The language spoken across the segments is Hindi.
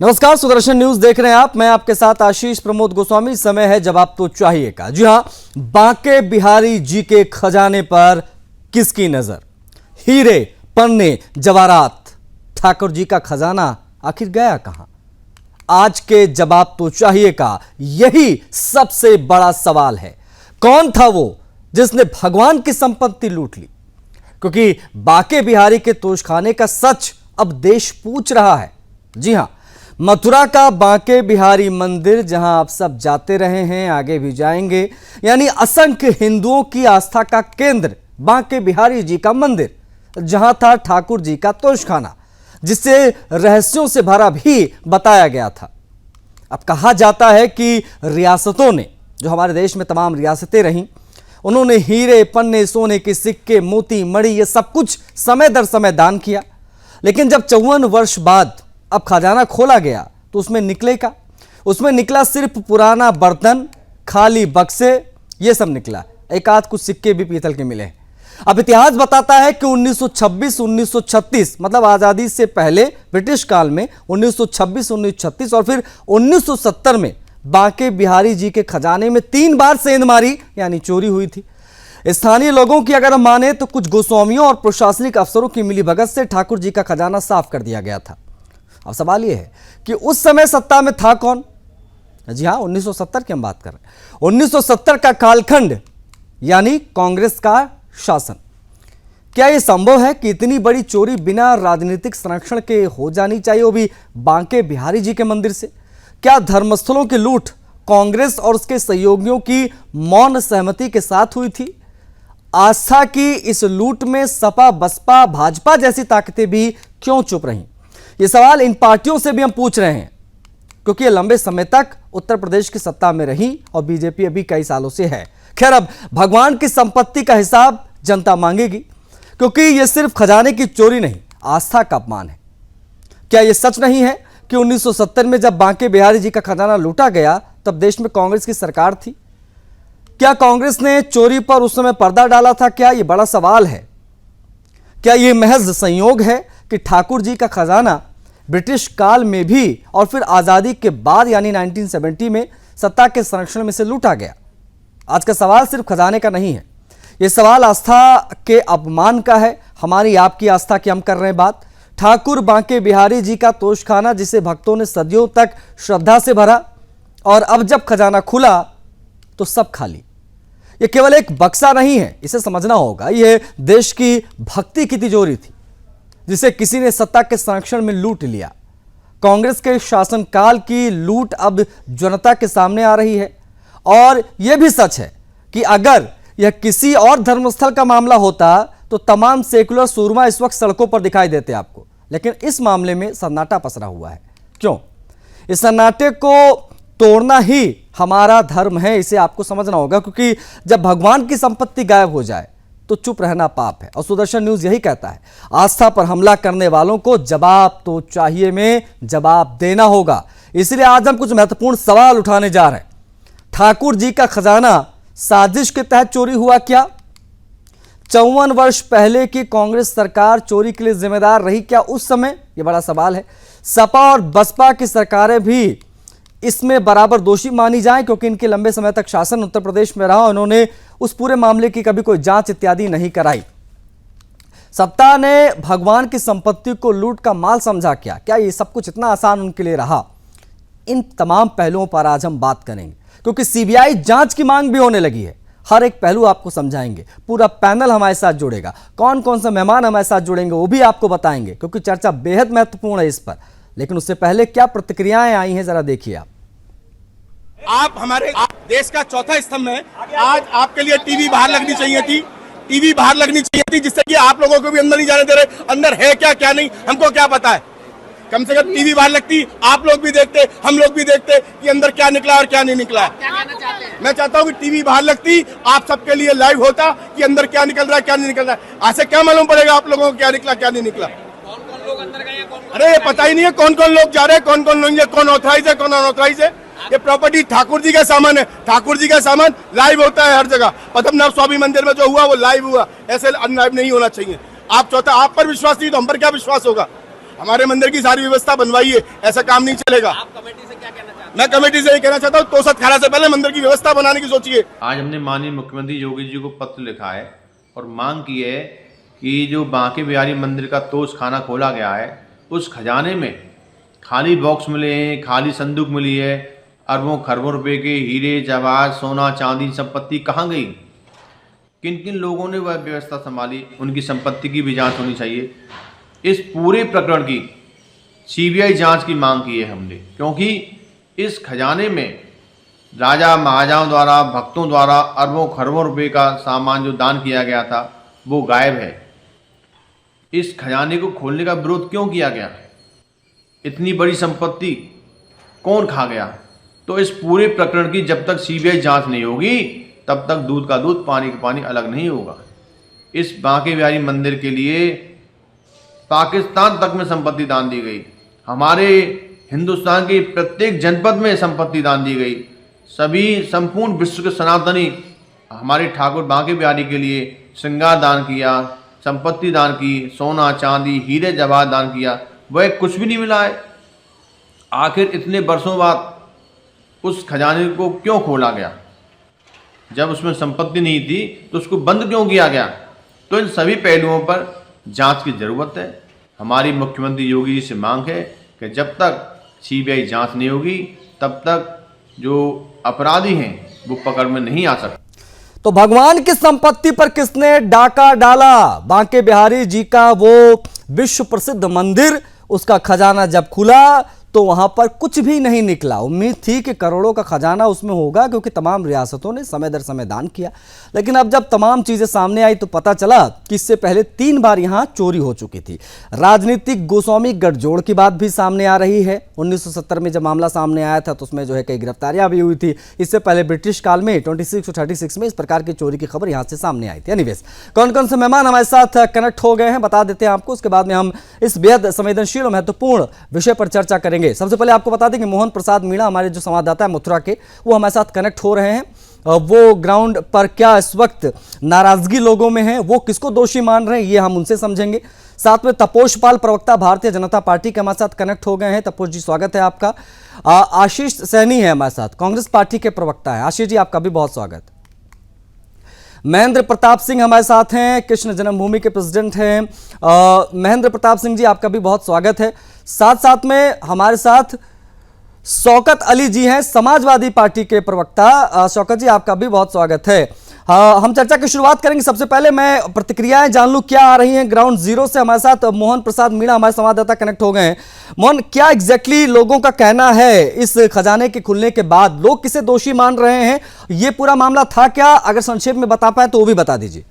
नमस्कार, सुदर्शन न्यूज देख रहे हैं आप। मैं आपके साथ आशीष प्रमोद गोस्वामी। समय है जवाब तो चाहिए का। जी हां, बांके बिहारी जी के खजाने पर किसकी नजर? हीरे, पन्ने, जवाहरात, ठाकुर जी का खजाना आखिर गया कहां? आज के जवाब तो चाहिए का यही सबसे बड़ा सवाल है। कौन था वो जिसने भगवान की संपत्ति लूट ली? क्योंकि बांके बिहारी के तोशखाने का सच अब देश पूछ रहा है। जी हां, मथुरा का बांके बिहारी मंदिर, जहां आप सब जाते रहे हैं, आगे भी जाएंगे, यानी असंख्य हिंदुओं की आस्था का केंद्र बांके बिहारी जी का मंदिर, जहां था ठाकुर जी का तोशखाना, जिसे रहस्यों से भरा भी बताया गया था। अब कहा जाता है कि रियासतों ने, जो हमारे देश में तमाम रियासतें रहीं, उन्होंने हीरे, पन्ने, सोने के सिक्के, मोती, मणि, ये सब कुछ समय दर समय दान किया। लेकिन जब 54 वर्ष बाद अब खजाना खोला गया तो उसमें निकले का? उसमें निकला सिर्फ पुराना बर्तन, खाली बक्से, ये सब निकला। एक आध कुछ सिक्के भी पीतल के मिले। अब इतिहास बताता है कि 1926-1936, मतलब आजादी से पहले ब्रिटिश काल में 1926-1936 और फिर 1970 में बांके बिहारी जी के खजाने में 3 बार सेंधमारी यानी चोरी हुई थी। स्थानीय लोगों की अगर हम माने तो कुछ गोस्वामियों और प्रशासनिक अफसरों की मिलीभगत से ठाकुर जी का खजाना साफ कर दिया गया था। अब सवाल यह है कि उस समय सत्ता में था कौन? जी हां, 1970 की हम बात कर रहे हैं। 1970 का कालखंड यानी कांग्रेस का शासन। क्या यह संभव है कि इतनी बड़ी चोरी बिना राजनीतिक संरक्षण के हो जानी चाहिए, वो भी बांके बिहारी जी के मंदिर से? क्या धर्मस्थलों की लूट कांग्रेस और उसके सहयोगियों की मौन सहमति के साथ हुई थी? आस्था की इस लूट में सपा, बसपा, भाजपा जैसी ताकतें भी क्यों चुप रहीं? ये सवाल इन पार्टियों से भी हम पूछ रहे हैं, क्योंकि ये लंबे समय तक उत्तर प्रदेश की सत्ता में रही और बीजेपी अभी कई सालों से है। खैर, अब भगवान की संपत्ति का हिसाब जनता मांगेगी, क्योंकि ये सिर्फ खजाने की चोरी नहीं, आस्था का अपमान है। क्या यह सच नहीं है कि 1970 में जब बांके बिहारी जी का खजाना लूटा गया तब देश में कांग्रेस की सरकार थी? क्या कांग्रेस ने चोरी पर उस समय पर्दा डाला था? क्या यह बड़ा सवाल है। क्या यह महज संयोग है कि ठाकुर जी का खजाना ब्रिटिश काल में भी और फिर आजादी के बाद यानी 1970 में सत्ता के संरक्षण में से लूटा गया? आज का सवाल सिर्फ खजाने का नहीं है, यह सवाल आस्था के अपमान का है। हमारी आपकी आस्था की हम कर रहे हैं बात। ठाकुर बांके बिहारी जी का तोशखाना, जिसे भक्तों ने सदियों तक श्रद्धा से भरा, और अब जब खजाना खुला तो सब खाली। यह केवल एक बक्सा नहीं है, इसे समझना होगा। यह देश की भक्ति की तिजोरी थी, जिसे किसी ने सत्ता के संरक्षण में लूट लिया। कांग्रेस के शासनकाल की लूट अब जनता के सामने आ रही है। और यह भी सच है कि अगर यह किसी और धर्मस्थल का मामला होता तो तमाम सेकुलर सूरमा इस वक्त सड़कों पर दिखाई देते आपको। लेकिन इस मामले में सन्नाटा पसरा हुआ है। क्यों? इस सन्नाटे को तोड़ना ही हमारा धर्म है, इसे आपको समझना होगा। क्योंकि जब भगवान की संपत्ति गायब हो जाए तो चुप रहना पाप है। और सुदर्शन न्यूज यही कहता है, आस्था पर हमला करने वालों को जवाब तो चाहिए में जवाब देना होगा। इसलिए आज हम कुछ महत्वपूर्ण सवाल उठाने जा रहे हैं। ठाकुर जी का खजाना साजिश के तहत चोरी हुआ क्या? 54 वर्ष पहले की कांग्रेस सरकार चोरी के लिए जिम्मेदार रही क्या उस समय? यह बड़ा सवाल है। सपा और बसपा की सरकारें भी इसमें बराबर दोषी मानी जाएं, क्योंकि इनके लंबे समय तक शासन उत्तर प्रदेश में रहा। उन्होंने उस पूरे मामले की कभी कोई जांच इत्यादि नहीं कराई। सत्ता ने भगवान की संपत्ति को लूट का माल समझा क्या? क्या ये सब कुछ इतना आसान उनके लिए रहा? इन तमाम पहलुओं पर आज हम बात करेंगे, क्योंकि सीबीआई जांच की मांग भी होने लगी है। हर एक पहलू आपको समझाएंगे। पूरा पैनल हमारे साथ जुड़ेगा। कौन कौन से मेहमान हमारे साथ जुड़ेंगे वो भी आपको बताएंगे, क्योंकि चर्चा बेहद महत्वपूर्ण है इस पर। लेकिन उससे पहले क्या प्रतिक्रियाएं आई हैं, जरा देखिए आप हमारे देश का चौथा स्तंभ है। आज आपके लिए टीवी बाहर लगनी चाहिए थी, टीवी बाहर लगनी चाहिए थी, जिससे कि आप लोगों को भी अंदर नहीं जाने दे रहे। अंदर है क्या क्या नहीं हमको क्या पता है। कम से कम टीवी बाहर लगती, आप लोग भी देखते, हम लोग भी देखते कि अंदर क्या निकला और क्या नहीं निकला। मैं चाहता हूँ कि टीवी बाहर लगती, आप सबके लिए लाइव होता कि अंदर क्या निकल रहा है क्या नहीं निकल रहा है। ऐसे क्या मालूम पड़ेगा आप लोगों को क्या निकला क्या नहीं निकला? अरे ये पता ही नहीं है कौन कौन लोग जा रहे हैं, कौन कौन लोग, कौन ऑथराइज है कौन अनऑथराइज है। ये प्रॉपर्टी ठाकुर जी का सामान है। ठाकुर जी का सामान लाइव होता है हर जगह। पद्मनाभ स्वामी मंदिर में जो हुआ वो लाइव हुआ, ऐसे लाइव नहीं होना चाहिए। आप चौथा, आप पर विश्वास नहीं तो हम पर क्या विश्वास होगा? हमारे मंदिर की सारी व्यवस्था बनवाई है, ऐसा काम नहीं चलेगा। आप कमेटी से क्या कहना चाहते हैं? मैं कमेटी से ये कहना चाहता हूँ, तोसत खाना से पहले मंदिर की व्यवस्था बनाने की सोचिए। आज हमने माननीय मुख्यमंत्री योगी जी को पत्र लिखा है और मांग की है कि जो बांके बिहारी मंदिर का तोस खाना खोला गया है, उस खजाने में खाली बॉक्स मिले हैं, खाली संदूक मिली है, अरबों खरबों रुपए के हीरे जवाहर सोना चांदी संपत्ति कहाँ गई, किन किन लोगों ने वह व्यवस्था संभाली, उनकी संपत्ति की भी जांच होनी चाहिए। इस पूरे प्रकरण की सीबीआई जांच की मांग की है हमने, क्योंकि इस खजाने में राजा महाराजाओं द्वारा भक्तों द्वारा अरबों खरबों रुपए का सामान जो दान किया गया था वो गायब है। इस खजाने को खोलने का विरोध क्यों किया गया? इतनी बड़ी संपत्ति कौन खा गया? तो इस पूरे प्रकरण की जब तक सीबीआई जांच नहीं होगी तब तक दूध का दूध पानी का पानी अलग नहीं होगा। इस बांके बिहारी मंदिर के लिए पाकिस्तान तक में संपत्ति दान दी गई, हमारे हिंदुस्तान के प्रत्येक जनपद में संपत्ति दान दी गई, सभी संपूर्ण विश्व के सनातनी हमारे ठाकुर बांके बिहारी के लिए श्रृंगार दान किया, संपत्ति दान की, सोना चांदी हीरे जवाहर दान किया, वह कुछ भी नहीं मिला है। आखिर इतने वर्षों बाद उस खजाने को क्यों खोला गया? जब उसमें संपत्ति नहीं थी तो उसको बंद क्यों किया गया? तो इन सभी पहलुओं पर जांच की जरूरत है। हमारी मुख्यमंत्री योगी जी से मांग है कि जब तक सीबीआई जांच नहीं होगी तब तक जो अपराधी हैं वो पकड़ में नहीं आ सकते। तो भगवान की संपत्ति पर किसने डाका डाला? बांके बिहारी जी का वो विश्व प्रसिद्ध मंदिर, उसका खजाना जब खुला तो वहां पर कुछ भी नहीं निकला। उम्मीद थी कि करोड़ों का खजाना उसमें होगा क्योंकि तमाम रियासतों ने समय दर समय दान किया, लेकिन अब जब तमाम चीजें सामने आई तो पता चला कि इससे पहले 3 बार यहां चोरी हो चुकी थी। राजनीतिक गोस्वामी गठजोड़ की बात भी सामने आ रही है। 1970 में जब मामला सामने आया था तो उसमें जो है कई गिरफ्तारियां भी हुई थी। इससे पहले ब्रिटिश काल में 26 और 36 में इस प्रकार की चोरी की खबर यहां से सामने आई थी। एनीवेज, कौन कौन से मेहमान हमारे साथ कनेक्ट हो गए हैं बता देते हैं आपको, उसके बाद में हम इस बेहद संवेदनशील और महत्वपूर्ण विषय पर चर्चा करेंगे। सबसे पहले आपको बता दें कि मोहन प्रसाद मीणा हमारे जो संवाददाता है मथुरा के, वो हमारे साथ कनेक्ट हो रहे हैं। वो ग्राउंड पर क्या इस वक्त नाराजगी लोगों में है, वो किसको दोषी मान रहे हैं, ये हम उनसे समझेंगे। साथ में तपोष पाल प्रवक्ता भारतीय जनता पार्टी के हमारे साथ कनेक्ट हो गए हैं। तपोष जी स्वागत है आपका। आशीष सैनी है हमारे साथ, कांग्रेस पार्टी के प्रवक्ता है। आशीष जी आपका भी बहुत स्वागत। महेंद्र प्रताप सिंह हमारे साथ हैं, कृष्ण जन्मभूमि के प्रेसिडेंट हैं। महेंद्र प्रताप सिंह जी आपका भी बहुत स्वागत है। साथ साथ में हमारे साथ शौकत अली जी हैं, समाजवादी पार्टी के प्रवक्ता। शौकत जी आपका भी बहुत स्वागत है। हम चर्चा की शुरुआत करेंगे। सबसे पहले मैं प्रतिक्रियाएं जान लूं क्या आ रही हैं ग्राउंड जीरो से। हमारे साथ मोहन प्रसाद मीणा हमारे संवाददाता कनेक्ट हो गए हैं। मोहन, क्या एग्जैक्टली लोगों का कहना है इस खजाने के खुलने के बाद? लोग किसे दोषी मान रहे हैं? ये पूरा मामला था क्या? अगर संक्षेप में बता पाए तो वो भी बता दीजिए।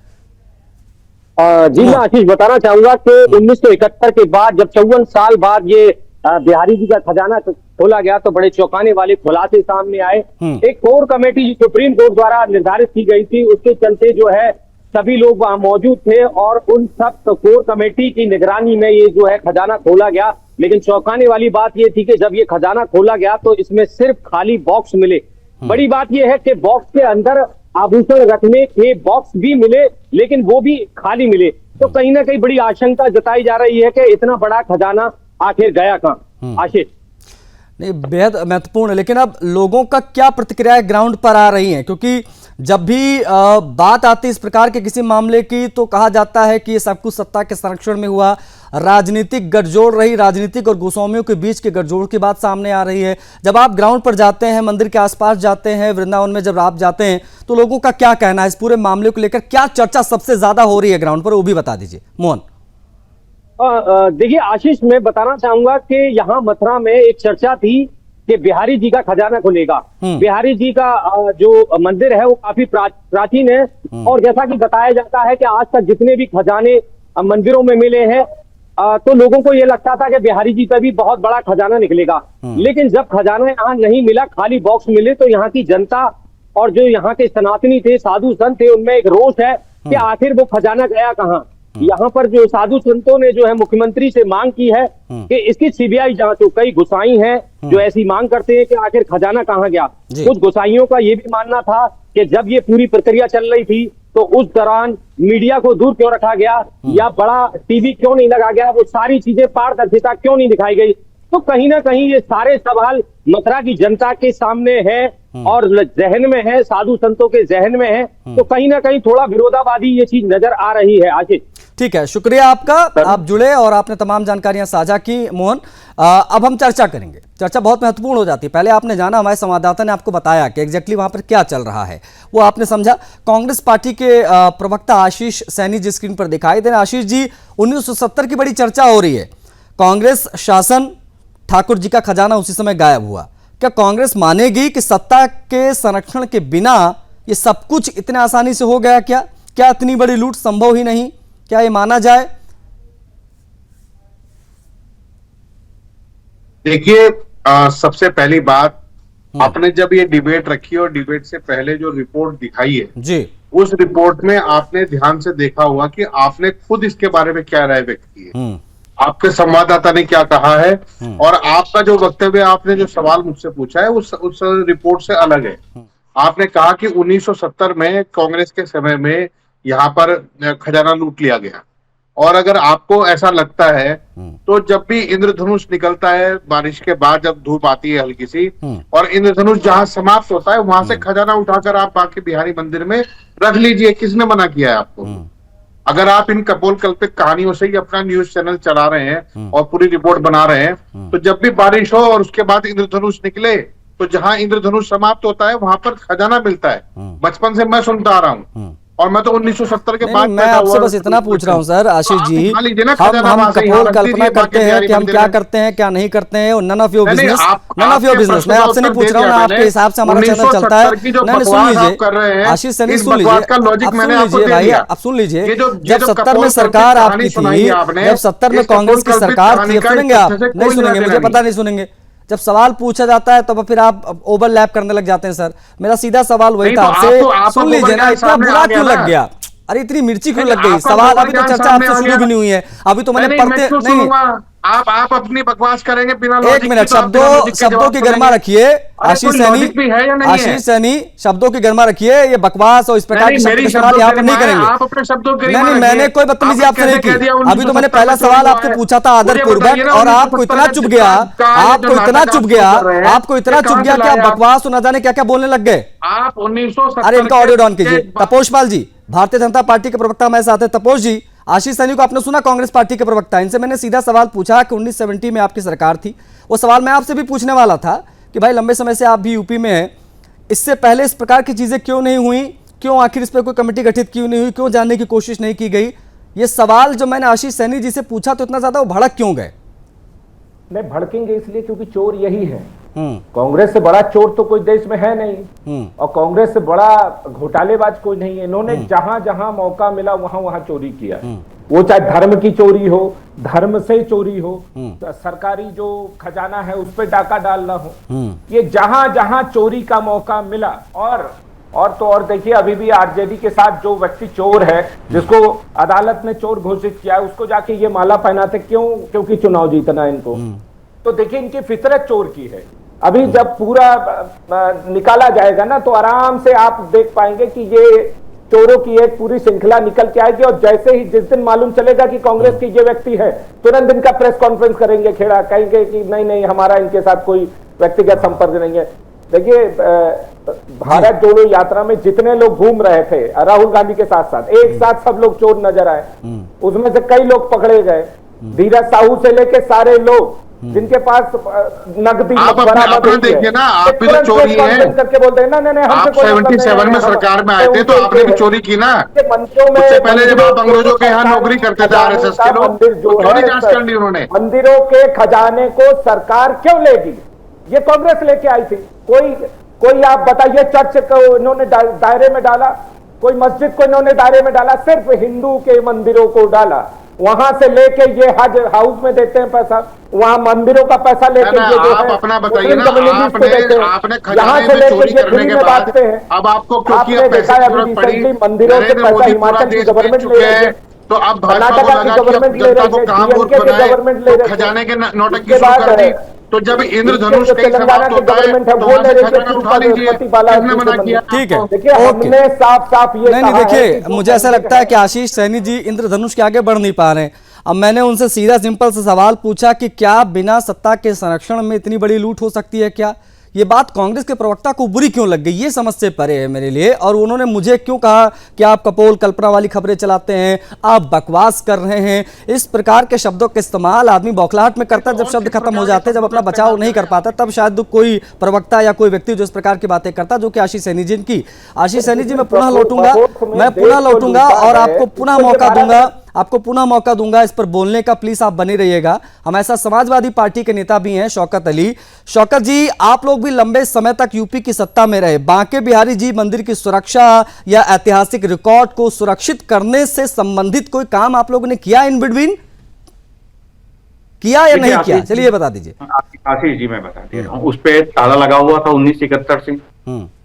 जी मैं आशीष बताना चाहूंगा कि 1971 के बाद जब 54 साल बाद ये बिहारी जी का खजाना खोला गया तो बड़े चौंकाने वाले खुलासे सामने आए। एक कोर कमेटी सुप्रीम कोर्ट द्वारा निर्धारित की गई थी, उसके चलते जो है सभी लोग वहां मौजूद थे और उन सब कोर कमेटी की निगरानी में ये जो है खजाना खोला गया। लेकिन चौंकाने वाली बात ये थी कि जब ये खजाना खोला गया तो इसमें सिर्फ खाली बॉक्स मिले। बड़ी बात यह है कि बॉक्स के अंदर आभूषण रखने के बॉक्स भी मिले लेकिन वो भी खाली मिले। तो कहीं ना कहीं बड़ी आशंका जताई जा रही है कि इतना बड़ा खजाना आखिर गया कहां। आशीष नहीं, बेहद महत्वपूर्ण है। लेकिन अब लोगों का क्या प्रतिक्रिया ग्राउंड पर आ रही है? क्योंकि जब भी बात आती है इस प्रकार के किसी मामले की तो कहा जाता है कि ये सब कुछ सत्ता के संरक्षण में हुआ, राजनीतिक गठजोड़ रही, राजनीतिक और गोस्वामियों के बीच के गठजोड़ की बात सामने आ रही है। जब आप ग्राउंड पर जाते हैं, मंदिर के आसपास जाते हैं, वृंदावन में जब आप जाते हैं तो लोगों का क्या कहना है इस पूरे मामले को लेकर? क्या चर्चा सबसे ज्यादा हो रही है ग्राउंड पर, वो भी बता दीजिए मोहन। देखिए आशीष, मैं बताना चाहूंगा कि यहाँ मथुरा में एक चर्चा थी कि बिहारी जी का खजाना खुलेगा। बिहारी जी का जो मंदिर है वो काफी प्राचीन है और जैसा कि बताया जाता है कि आज तक जितने भी खजाने मंदिरों में मिले हैं तो लोगों को ये लगता था कि बिहारी जी का भी बहुत बड़ा खजाना निकलेगा। लेकिन जब खजाना यहाँ नहीं मिला, खाली बॉक्स मिले, तो यहाँ की जनता और जो यहाँ के सनातनी थे, साधु संत थे, उनमें एक रोष है कि आखिर वो खजाना गया कहाँ। यहाँ पर जो साधु संतों ने जो है मुख्यमंत्री से मांग की है कि इसकी सीबीआई जांच हो। कई गोसाई हैं जो ऐसी मांग करते हैं कि आखिर खजाना कहाँ गया। कुछ गोसाइयों का ये भी मानना था कि जब ये पूरी प्रक्रिया चल रही थी तो उस दौरान मीडिया को दूर क्यों रखा गया, या बड़ा टीवी क्यों नहीं लगा गया, वो सारी चीजें पारदर्शिता क्यों नहीं दिखाई गई। तो कहीं ना कहीं ये सारे सवाल मथुरा की जनता के सामने है और जहन में है, साधु संतों के जहन में है। तो कहीं ना कहीं थोड़ा विरोधावादी ये चीज नजर आ रही है। आशीष, ठीक है, शुक्रिया आपका, आप जुड़े और आपने तमाम जानकारियां साझा की। मोहन, अब हम चर्चा करेंगे। चर्चा बहुत महत्वपूर्ण हो जाती है। पहले आपने जाना, हमारे संवाददाता ने आपको बताया कि एग्जैक्टली वहां पर क्या चल रहा है, वो आपने समझा। कांग्रेस पार्टी के प्रवक्ता आशीष सैनी जी स्क्रीन पर दिखाई दे रहे हैं। आशीष जी, 1970 की बड़ी चर्चा हो रही है। कांग्रेस शासन, ठाकुर जी का खजाना उसी समय गायब हुआ। क्या कांग्रेस मानेगी कि सत्ता के संरक्षण के बिना ये सब कुछ इतने आसानी से हो गया? क्या इतनी बड़ी लूट संभव ही नहीं? क्या ये माना जाए? देखिए, सबसे पहली बात, आपने जब ये डिबेट रखी और डिबेट से पहले जो रिपोर्ट दिखाई है जी, उस रिपोर्ट में आपने ध्यान से देखा होगा कि आपने खुद इसके बारे में क्या राय व्यक्त की है, आपके संवाददाता ने क्या कहा है, और आपका जो वक्तव्य, आपने जो सवाल मुझसे पूछा है उस रिपोर्ट से अलग है। आपने कहा कि 1970 में कांग्रेस के समय में यहाँ पर खजाना लूट लिया गया, और अगर आपको ऐसा लगता है तो जब भी इंद्रधनुष निकलता है बारिश के बाद, जब धूप आती है हल्की सी, और इंद्रधनुष जहां समाप्त होता है वहां से खजाना उठाकर आप बांके बिहारी मंदिर में रख लीजिए। किसने मना किया है आपको? अगर आप इन कपोल कल्पित कहानियों से ही अपना न्यूज चैनल चला रहे हैं और पूरी रिपोर्ट बना रहे हैं, तो जब भी बारिश हो और उसके बाद इंद्रधनुष निकले तो जहां इंद्रधनुष समाप्त होता है वहां पर खजाना मिलता है। बचपन से मैं सुनता आ रहा हूं, और मैं तो 1970 के बाद मैं आपसे बस इतना पूछ रहा हूं सर आशीष जी, हम कपोल कल्पना करते हैं कि हम क्या करते हैं क्या नहीं करते हैं, none of your business, none of your business. मैं आपसे नहीं पूछ रहा हूं, आपके हिसाब से हमारा चैनल चलता है। नहीं, सुन लीजिए आशीष सैनी, सुन लीजिए, भाई आप सुन लीजिए। जब 70 में सरकार आपकी थी, जब 70 में कांग्रेस की सरकार थी, सुनेंगे आप? नहीं सुनेंगे, मुझे पता नहीं सुनेंगे। जब सवाल पूछा जाता है तो फिर आप ओवरलैप करने लग जाते हैं। सर, मेरा सीधा सवाल वही था आपसे, सुन लीजिए ना, इतना बुरा क्यों लग गया? अरे इतनी मिर्ची क्यों लग गई? सवाल अभी तो चर्चा आपसे शुरू भी नहीं हुई है, अभी तो मैंने पढ़ते नहीं। आप अपनी बकवास करेंगे बिना एक मिनट, शब्दों की गर्मा रखिए आशीष सैनी, आशीष सैनी, शब्दों की गर्मा रखिए। ये बकवास और इस प्रकार के शब्द इस्तेमाल यहाँ पर नहीं करेंगे। आप अपने शब्दों की नहीं, मैंने कोई बदतमीजी आपसे नहीं की। अभी तो मैंने पहला सवाल आपसे पूछा था आदर पूर्वक, और आपको इतना चुप गया, आपको इतना चुप गया कि आप बकवास और न जाने क्या क्या बोलने लग गए। आप 1970, अरे इनका ऑडियो डाउन कीजिए। तपोष पाल जी, भारतीय जनता पार्टी के प्रवक्ता हमारे साथ है। तपोष जी, आशीष सैनी को आपने सुना, कांग्रेस पार्टी के प्रवक्ता, इनसे मैंने सीधा सवाल पूछा कि 1970 में आपकी सरकार थी। वो सवाल मैं आपसे भी पूछने वाला था कि भाई लंबे समय से आप भी यूपी में हैं, इससे पहले इस प्रकार की चीजें क्यों नहीं हुई, क्यों आखिर इस पर कोई कमेटी गठित क्यों नहीं हुई, क्यों जानने की कोशिश नहीं की गई? ये सवाल जो मैंने आशीष सैनी जी से पूछा तो इतना ज्यादा वो भड़क क्यों गए? नहीं, भड़केंगे इसलिए क्योंकि चोर यही है। कांग्रेस से बड़ा चोर तो कोई देश में है नहीं, और कांग्रेस से बड़ा घोटालेबाज कोई नहीं है। इन्होंने जहां जहां मौका मिला वहां वहां चोरी किया, वो चाहे धर्म की चोरी हो, धर्म से चोरी हो, सरकारी जो खजाना है उस पर डाका डालना हो, ये जहां जहां चोरी का मौका मिला। और देखिए, अभी भी आरजेडी के साथ जो व्यक्ति चोर है, जिसको अदालत ने चोर घोषित किया, उसको जाके ये माला पहनाते क्यों? क्योंकि चुनाव जीतना इनको। तो देखिए, इनकी फितरत चोर की है। अभी जब पूरा निकाला जाएगा ना, तो आराम से आप देख पाएंगे कि ये चोरों की एक पूरी श्रृंखला निकल के आएगी। और जैसे ही जिस दिन मालूम चलेगा कि कांग्रेस की ये व्यक्ति है, तुरंत इनका प्रेस कॉन्फ्रेंस करेंगे, खेड़ा कहेंगे कि नहीं हमारा इनके साथ कोई व्यक्तिगत संपर्क नहीं है। देखिए, भारत जोड़ो यात्रा में जितने लोग घूम रहे थे राहुल गांधी के साथ साथ, एक साथ सब लोग चोर नजर आए। उसमें से कई लोग पकड़े गए, धीरज साहू से लेके सारे लोग जिनके पास नकदी देखिए ना, आप भी तो चोरी हैं करके बोलते हैं ना आप 77 में सरकार में आए थे तो आपने भी चोरी की ना। उससे पहले जब आप अंग्रेजों के यहाँ नौकरी करते थे आरएसएस के लोग, तो चोरी जांच कर ली उन्होंने। मंदिरों के खजाने को सरकार क्यों लेगी? ये कांग्रेस लेके आई थी। कोई आप बताइए, चर्च को इन्होंने दायरे में डाला, कोई मस्जिद को इन्होंने दायरे में डाला, सिर्फ हिंदू के मंदिरों को डाला। वहां से लेके ये हज हाउस में देते हैं पैसा, वहां मंदिरों का पैसा लेके ये जो आप अपना बताइए ना, आपने खजाने में चोरी करने के बाद अब आपको क्योंकि पैसे की जरूरत पड़ी, मंदिरों से पैसा हिमाचल की गवर्नमेंट ले रही है, तो अब भाजपा को लगा कि अब जनता को कहां वोट बनाए, खजाने के नौटंकी शुरू कर दी। तो जब इंद्रधनुष कई तेलंगाना समाप्त के होता है गवर्नमेंट है तो वो वहां ले से रही खजाना उठा लीजिए। किसने मना किया? ठीक है, देखिए ओके। हमने साफ साफ ये नहीं कहा है देखिए, कि मुझे ऐसा लगता है कि आशीष सैनी जी इंद्रधनुष के आगे बढ़ नहीं पा रहे हैं। अब मैंने उनसे सीधा सिंपल से सवाल पूछा कि क्या बिना सत्ता के संरक्षण में इतनी बड़ी लूट हो सकती है क्या? ये बात कांग्रेस के प्रवक्ता को बुरी क्यों लग गई, ये समझ से परे है मेरे लिए। और उन्होंने मुझे क्यों कहा कि आप कपोल कल्पना वाली खबरें चलाते हैं, आप बकवास कर रहे हैं। इस प्रकार के शब्दों का इस्तेमाल आदमी बौखलाहट में करता है, जब शब्द खत्म हो जाते हैं, जब अपना बचाव नहीं कर पाता, तब शायद कोई प्रवक्ता या कोई व्यक्ति जो इस प्रकार की बातें करता, जो कि आशीष सैनी जी की। आशीष सैनी जी, मैं पुनः लौटूंगा और आपको पुनः मौका दूंगा इस पर बोलने का। प्लीज आप बने रहिएगा। हम ऐसा समाजवादी पार्टी के नेता भी हैं शौकत अली। शौकत जी, आप लोग भी लंबे समय तक यूपी की सत्ता में रहे। बांके बिहारी जी मंदिर की सुरक्षा या ऐतिहासिक रिकॉर्ड को सुरक्षित करने से संबंधित कोई काम आप लोगों ने किया इन बिटवीन, किया या नहीं किया? चलिए बता दीजिए। आशीष जी, मैं बता दे रहा हूँ। उस पे ताला लगा हुआ था 1971 से,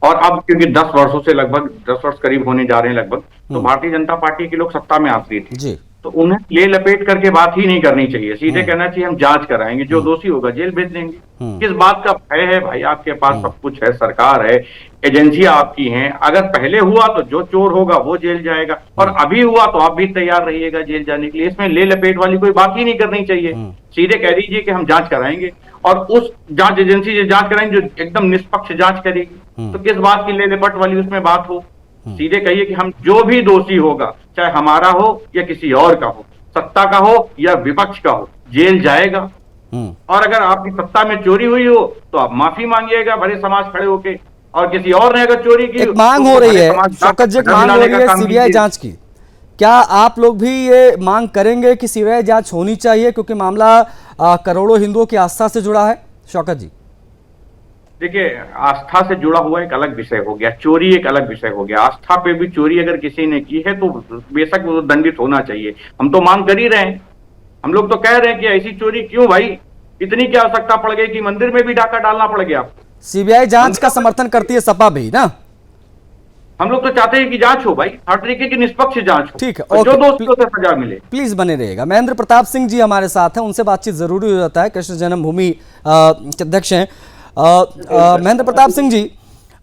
और अब क्योंकि 10 वर्षों से लगभग 10 वर्ष करीब होने जा रहे हैं लगभग, तो भारतीय जनता पार्टी के लोग सत्ता में आती थी जी। तो उन्हें ले लपेट करके बात ही नहीं करनी चाहिए। सीधे कहना चाहिए हम जांच कराएंगे, जो दोषी होगा जेल भेज देंगे। किस बात का भय है भाई? आपके पास सब कुछ है, सरकार है, एजेंसियां आपकी हैं। अगर पहले हुआ तो जो चोर होगा वो जेल जाएगा, और अभी हुआ तो आप भी तैयार रहिएगा जेल जाने के लिए। इसमें ले लपेट वाली कोई बात ही नहीं करनी चाहिए। सीधे कह दीजिए कि हम जांच कराएंगे, और उस जांच एजेंसी से जांच कराएंगे जो एकदम निष्पक्ष जांच करेगी। तो किस बात की ले लपेट वाली उसमें बात हो? सीधे कहिए कि हम जो भी दोषी होगा, चाहे हमारा हो या किसी और का हो, सत्ता का हो या विपक्ष का हो, जेल जाएगा। और अगर आपकी सत्ता में चोरी हुई हो तो आप माफी मांगिएगा भरे समाज खड़े होके, और किसी और ने अगर चोरी की, एक मांग हो रही है शौकत जी, मांग हो रही है सीबीआई जांच की। क्या आप लोग भी ये मांग करेंगे कि सीबीआई जांच होनी चाहिए, क्योंकि मामला करोड़ों हिंदुओं की आस्था से जुड़ा है? शौकत जी, देखिए, आस्था से जुड़ा हुआ एक अलग विषय हो गया, चोरी एक अलग विषय हो गया। आस्था पे भी चोरी अगर किसी ने की है तो बेशक वो दंडित होना चाहिए। हम तो मांग कर ही रहे हैं। हम लोग तो कह रहे हैं कि ऐसी चोरी क्यों भाई? इतनी क्या आवश्यकता पड़ गई कि मंदिर में भी डाका डालना पड़ गया? सीबीआई जांच का समर्थन करती है सपा भी ना? हम लोग तो चाहते हैं कि जांच हो भाई, हर तरीके की निष्पक्ष जांच हो। ठीक है, और जो दोषियों को सजा मिले। प्लीज बने रहेगा। महेंद्र प्रताप सिंह जी हमारे साथ हैं, उनसे बातचीत जरूरी हो जाता है। कृष्ण जन्मभूमि के अध्यक्ष हैं। महेंद्र प्रताप सिंह जी,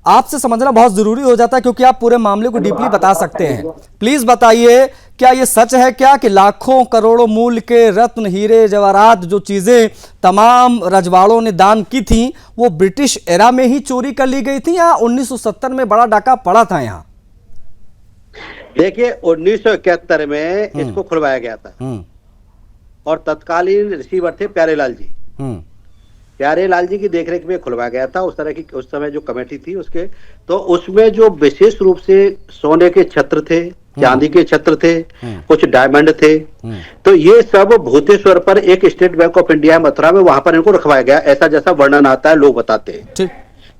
आपसे समझना बहुत जरूरी हो जाता है, क्योंकि आप पूरे मामले को डीपली बता सकते हैं। प्लीज बताइए, क्या ये सच है क्या कि लाखों करोड़ों मूल्य के रत्न, हीरे, जवाहरात, जो चीजें तमाम रजवाड़ों ने दान की थी, वो ब्रिटिश एरा में ही चोरी कर ली गई थी, या 1970 में बड़ा डाका पड़ा था यहाँ? देखिए, 1971 में इसको खुलवाया गया था, और तत्कालीन रिसीवर थे प्यारेलाल जी। प्यारेलाल जी की देखरेख में खुलवाया गया था। उस तरह की उस समय जो कमेटी थी उसके, तो उसमें जो विशेष रूप से सोने के छत्र थे, चांदी के छत्र थे, कुछ डायमंड थे, तो ये सब भूतेश्वर पर एक state bank of India Mathura में, वहां पर इनको रखवाया गया, ऐसा जैसा वर्णन आता है, लोग बताते हैं।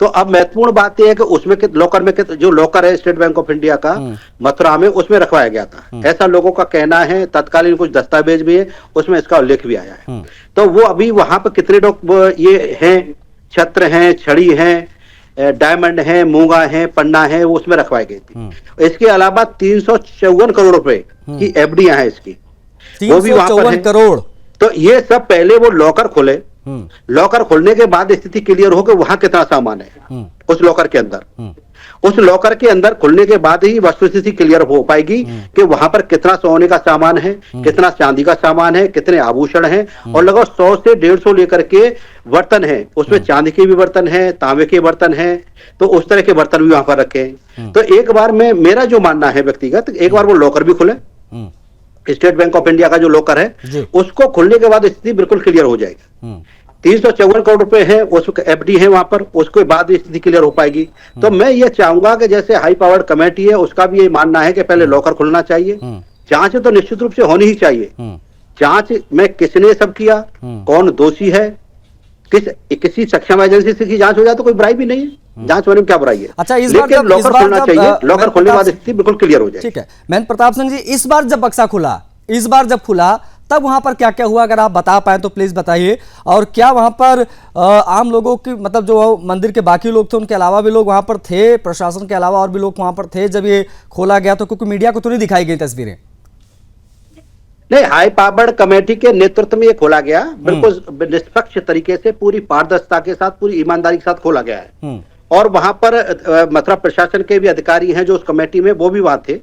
तो अब महत्वपूर्ण बात यह है कि उसमें लॉकर में जो लॉकर है स्टेट बैंक ऑफ इंडिया का मथुरा में, उसमें रखवाया गया था, ऐसा लोगों का कहना है। तत्कालीन कुछ दस्तावेज भी है, उसमें इसका उल्लेख भी आया है। तो वो अभी वहां पर कितने लोग ये हैं, छत्र हैं, छड़ी हैं, डायमंड हैं, मूंगा हैं, पन्ना है, वो उसमें रखवाई गई थी। इसके अलावा 354 करोड़ रुपए की एफडीआं हैं इसकी, वो भी वहां पर करोड़। तो ये सब पहले वो लॉकर खोले, लॉकर खोलने के बाद स्थिति क्लियर हो कि वहां कितना सामान है उस लॉकर के अंदर। उस लॉकर के अंदर खुलने के बाद ही वस्तुस्थिति क्लियर हो पाएगी कि वहां पर कितना सोने का सामान है, कितना चांदी का सामान है, कितने आभूषण हैं, और लगभग 100 से 150 लेकर के बर्तन हैं। उसमें चांदी के भी बर्तन हैं, तांबे के बर्तन हैं, तो उस तरह के बर्तन भी वहां पर रखे हैं। तो एक बार में मेरा जो मानना है व्यक्तिगत, एक बार वो लॉकर भी खुले, स्टेट बैंक ऑफ इंडिया का जो लॉकर है उसको खुलने के बाद स्थिति बिल्कुल क्लियर हो जाएगी। 354 करोड़ रुपए है, उसको एफडी है वहां पर, उसके बाद स्थिति क्लियर हो पाएगी। तो मैं ये चाहूंगा कि जैसे हाई पावर्ड कमेटी है, उसका भी ये मानना है कि पहले लॉकर खुलना चाहिए। जांच तो निश्चित रूप से होनी ही चाहिए। जांच में किसने सब किया, कौन दोषी है, किसी सक्षम एजेंसी से की जांच हो जाए तो कोई बुराई भी नहीं है, जांच होने में क्या बुराई है। अच्छा, इस बार लॉकर खुलना चाहिए, लॉकर खोलने के बाद स्थिति बिल्कुल क्लियर हो जाए। ठीक है महेंद्र प्रताप सिंह जी, इस बार जब बक्सा खुला, इस बार जब खुला, तब वहां पर क्या क्या हुआ, अगर आप बता पाए तो प्लीज बताइए। और क्या वहां पर आम लोगों की, मतलब जो मंदिर के बाकी लोग थे उनके अलावा भी लोग वहां पर थे, प्रशासन के अलावा और भी लोग वहां पर थे जब ये खोला गया? तो क्योंकि मीडिया को तो नहीं दिखाई गई तस्वीरें। नहीं, हाई पावर्ड कमेटी के नेतृत्व में ये खोला गया, बिल्कुल निष्पक्ष तरीके से, पूरी पारदर्शिता के साथ, पूरी ईमानदारी के साथ खोला गया है। और वहां पर मथुरा प्रशासन के भी अधिकारी हैं जो उस कमेटी में, वो भी वहां थे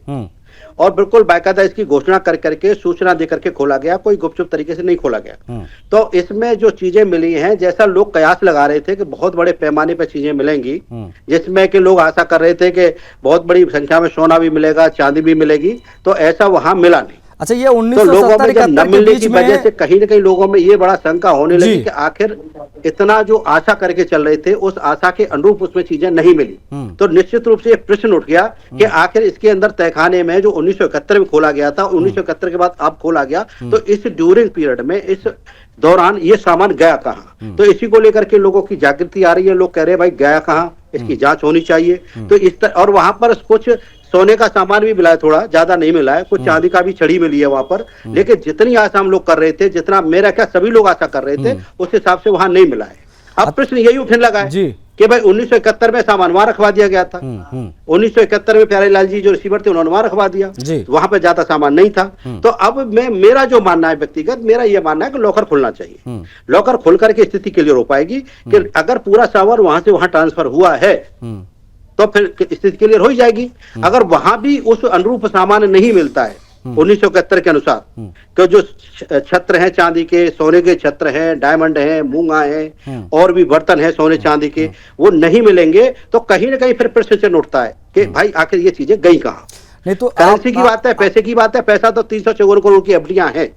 और बिल्कुल बाकायदा इसकी घोषणा कर करके, सूचना दे करके खोला गया, कोई गुपचुप तरीके से नहीं खोला गया। तो इसमें जो चीजें मिली हैं, जैसा लोग कयास लगा रहे थे कि बहुत बड़े पैमाने पर चीजें मिलेंगी, जिसमें कि लोग आशा कर रहे थे कि बहुत बड़ी संख्या में सोना भी मिलेगा, चांदी भी मिलेगी, तो ऐसा वहां मिला नहीं। अच्छा, ये तो लोगों में जब न मिलने की वजह से कहीं ना कहीं लोगों में ये बड़ा शंका होने लगी कि आखिर इतना जो आशा करके चल रहे थे, उस आशा के अनुरूप उसमें चीजें नहीं मिली। तो निश्चित रूप से ये प्रश्न उठ गया कि आखिर इसके अंदर तहखाने में जो 1971 में खोला गया था, 1971 के बाद अब खोला गया, तो इस ड्यूरिंग पीरियड में, इस दौरान ये सामान गया कहाँ? तो इसी को लेकर के लोगों की जागृति आ रही है। लोग कह रहे हैं भाई गया कहाँ, इसकी जांच होनी चाहिए। तो इस और वहां पर कुछ सोने का सामान भी मिला है, थोड़ा ज्यादा नहीं मिला है, कुछ चांदी का भी छड़ी मिली है वहां पर, लेकिन जितनी आशा हम लोग कर रहे थे, जितना मेरा क्या सभी लोग आशा कर रहे थे, उस हिसाब से वहां नहीं मिला है। अब प्रश्न यही उठने लगा है कि भाई 1971 में सामान वहां रखवा दिया गया था, 1971 में प्यारे लाल जी जो रिसीवर थे उन्होंने वहां रखवा दिया, वहां पर ज्यादा सामान नहीं था। तो अब मेरा जो मानना है व्यक्तिगत, मेरा ये मानना है कि लॉकर खुलना चाहिए। लॉकर खुल करके स्थिति क्लियर हो पाएगी कि अगर पूरा सामान वहां से वहां ट्रांसफर हुआ है तो फिर स्थिति क्लियर हो ही जाएगी। अगर वहां भी उस अनुरूप सामान नहीं मिलता है 1971 के अनुसार, तो जो छत्र हैं चांदी के, सोने के छत्र हैं, डायमंड हैं, मूंगा हैं, और भी बर्तन हैं सोने चांदी के, वो नहीं मिलेंगे, तो कहीं ना कहीं फिर प्रश्न चिन्ह उठता है कि भाई आखिर ये चीजें गई कहाँ? नहीं तो करेंसी की बात है, पैसे की बात है, पैसा तो 354 करोड़ की एफडीआं हैं।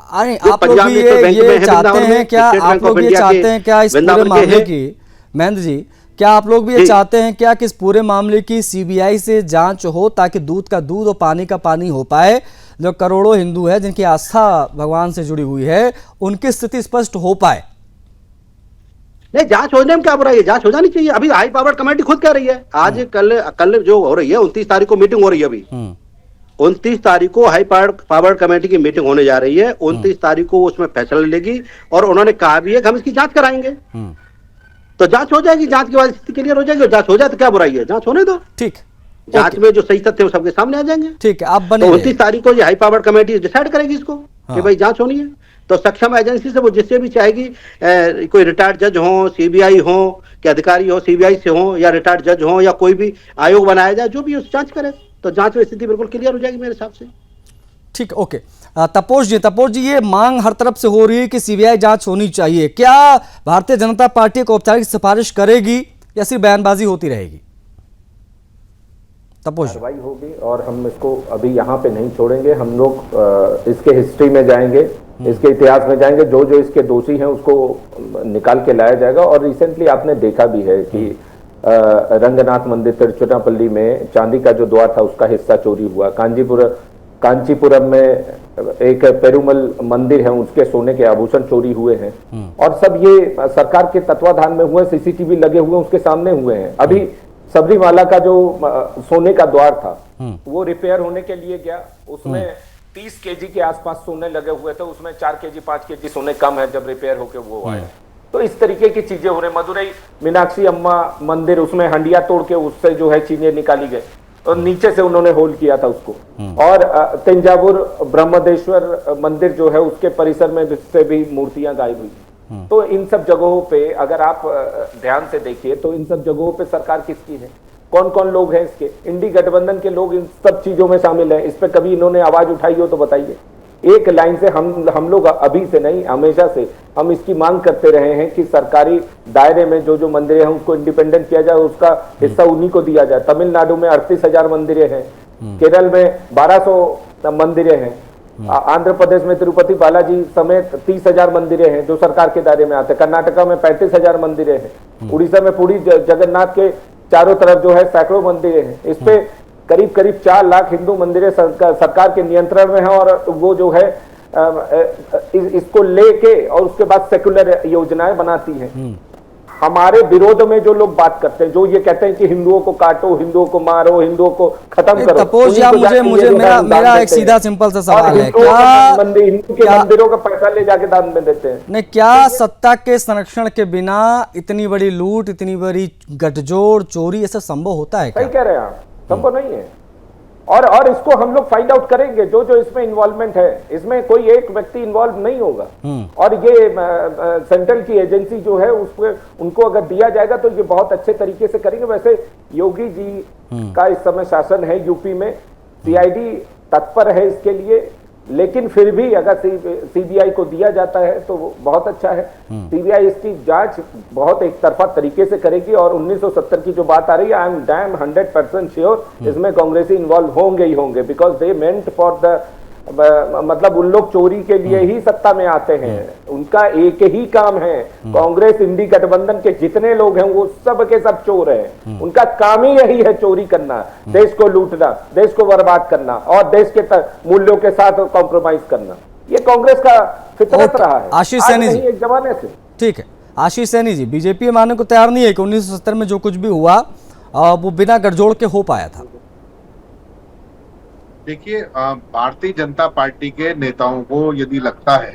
आप लोग भी ये चाहते हैं क्या, आप लोग ये चाहते हैं क्या इस पूरे मामले की, महेंद्र जी, क्या आप लोग भी ये चाहते हैं क्या कि इस पूरे मामले की सीबीआई से जांच हो, ताकि दूध का दूध और पानी का पानी हो पाए? जो करोड़ों हिंदू हैं जिनकी आस्था भगवान से जुड़ी हुई है, उनकी स्थिति स्पष्ट हो पाए। नहीं, जांच होने में क्या बुराई है? जांच हो जानी चाहिए। अभी हाई पावर्ड कमेटी खुद कह रही है, आज कल जो हो रही है, 29 तारीख को मीटिंग हो रही है। अभी 29 तारीख को हाई पावर्ड कमेटी की मीटिंग होने जा रही है। 29 तारीख को उसमें फैसला लेगी और उन्होंने कहा भी है कि हम इसकी जांच कराएंगे। तो जांच हो जाएगी, जांच के बाद स्थिति क्लियर हो जाएगी। जांच हो जाए तो क्या बुराई है, जांच होने दो। ठीक, जांच में जो सही तथ्य है वो सबके सामने आ जाएंगे। ठीक है, आप बने। तो 29 तारीख को ये हाई पावर्ड कमेटी डिसाइड करेगी इसको कि भाई जांच होनी है। तो सक्षम एजेंसी से वो जिससे भी चाहेगी, कोई रिटायर्ड जज हो, सीबीआई हो के अधिकारी हो, सीबीआई से हो या रिटायर्ड जज हो, या कोई भी आयोग बनाया जाए, जो भी उस जांच करे, तो जांच में स्थिति बिल्कुल क्लियर हो जाएगी मेरे हिसाब से। ठीक, ओके। तपोश जी, ये मांग हर तरफ से हो रही है कि सीबीआई जांच होनी चाहिए। क्या भारतीय जनता पार्टी को औपचारिक सिफारिश करेगी या सिर्फ बयानबाजी होती रहेगी? तपोश, कार्रवाई होगी और हम इसको अभी यहाँ पे नहीं छोड़ेंगे। हम लोग इसके हिस्ट्री में जाएंगे, इसके इतिहास में जाएंगे, जो जो इसके दोषी हैं उसको निकाल के लाया जाएगा। और रिसेंटली आपने देखा भी है कि रंगनाथ मंदिर तिरुचिरापल्ली में चांदी का जो द्वार था उसका हिस्सा चोरी हुआ। कांचीपुरम में एक पेरुमल मंदिर है, उसके सोने के आभूषण चोरी हुए हैं। और सब ये सरकार के तत्वाधान में हुए, सीसीटीवी लगे हुए उसके सामने हुए हैं। अभी सबरीमाला का जो सोने का द्वार था वो रिपेयर होने के लिए गया, उसमें 30 केजी के आसपास सोने लगे हुए थे, उसमें 4 केजी 5 केजी सोने कम है जब रिपेयर होके वो आए। तो इस तरीके की चीजें हो रही। मदुरई मीनाक्षी अम्मा मंदिर, उसमें हंडिया तोड़ के उससे जो है चीजें निकाली गई और नीचे से उन्होंने होल्ड किया था उसको। और तंजावुर ब्रह्मदेश्वर मंदिर जो है उसके परिसर में से भी मूर्तियां गायब हुई। तो इन सब जगहों पे अगर आप ध्यान से देखिए तो इन सब जगहों पे सरकार किसकी है, कौन कौन लोग हैं इसके? इंडी गठबंधन के लोग इन सब चीजों में शामिल हैं। इस पे कभी इन्होंने आवाज उठाई हो तो बताइए। एक लाइन से हम लोग अभी से नहीं, हमेशा से हम इसकी मांग करते रहे हैं कि सरकारी दायरे में जो जो मंदिरें हैं उसको इंडिपेंडेंट किया जाए, उसका हिस्सा उन्हीं को दिया जाए। तमिलनाडु में 38,000 मंदिरें हैं, केरल में 1200 मंदिरें हैं, आंध्र प्रदेश में तिरुपति बालाजी समेत 30,000 मंदिरें हैं जो सरकार के दायरे में आते हैं। कर्नाटका में 35,000 मंदिरें हैं। उड़ीसा में पूरी जगन्नाथ के चारों तरफ जो है सैकड़ों मंदिरें हैं। इस पे करीब 4 लाख हिंदू मंदिरें सरकार के नियंत्रण में है। और वो जो है इसको लेके और उसके बाद सेकुलर योजनाएं बनाती है। हमारे विरोध में जो लोग बात करते हैं, जो ये कहते हैं कि हिंदुओं को काटो, हिंदुओं को मारो, हिंदुओं को खत्म करो। तपोश जी, मुझे मेरा एक सीधा सिंपल सा सवाल है, क्या हिंदू के मंदिरों का पैसा ले जाके दान में देते हैं? नहीं, क्या सत्ता के संरक्षण के बिना इतनी बड़ी लूट, इतनी बड़ी गठजोड़, चोरी, ये सब संभव होता है? सही कह रहे हैं आप, संभव नहीं है। और इसको हम लोग फाइंड आउट करेंगे, जो जो इसमें इन्वॉल्वमेंट है, इसमें कोई एक व्यक्ति इन्वॉल्व नहीं होगा। और ये सेंट्रल की एजेंसी जो है उसको उनको अगर दिया जाएगा तो ये बहुत अच्छे तरीके से करेंगे। वैसे योगी जी का इस समय शासन है यूपी में, सीआईडी तत्पर है इसके लिए, लेकिन फिर भी अगर सीबीआई को दिया जाता है तो वो बहुत अच्छा है। सीबीआई इसकी जांच बहुत एक तरफा तरीके से करेगी और 1970 की जो बात आ रही है, आई एम डैम 100% श्योर इसमें कांग्रेसी इन्वॉल्व होंगे ही होंगे, because they meant for the, मतलब उन लोग चोरी के लिए ही सत्ता में आते हैं, उनका एक ही काम है। कांग्रेस इंडी गठबंधन के जितने लोग हैं वो सब के सब चोर हैं, उनका काम ही यही है चोरी करना, देश को लूटना, देश को बर्बाद करना और देश के मूल्यों के साथ कॉम्प्रोमाइज करना। ये कांग्रेस का फितरत रहा है आशीष सैनी जी, एक जमाने से। ठीक है आशीष सैनी जी, बीजेपी मानने को तैयार नहीं है कि 1970 में जो कुछ भी हुआ वो बिना गठजोड़ के हो पाया था। देखिए, भारतीय जनता पार्टी के नेताओं को यदि लगता है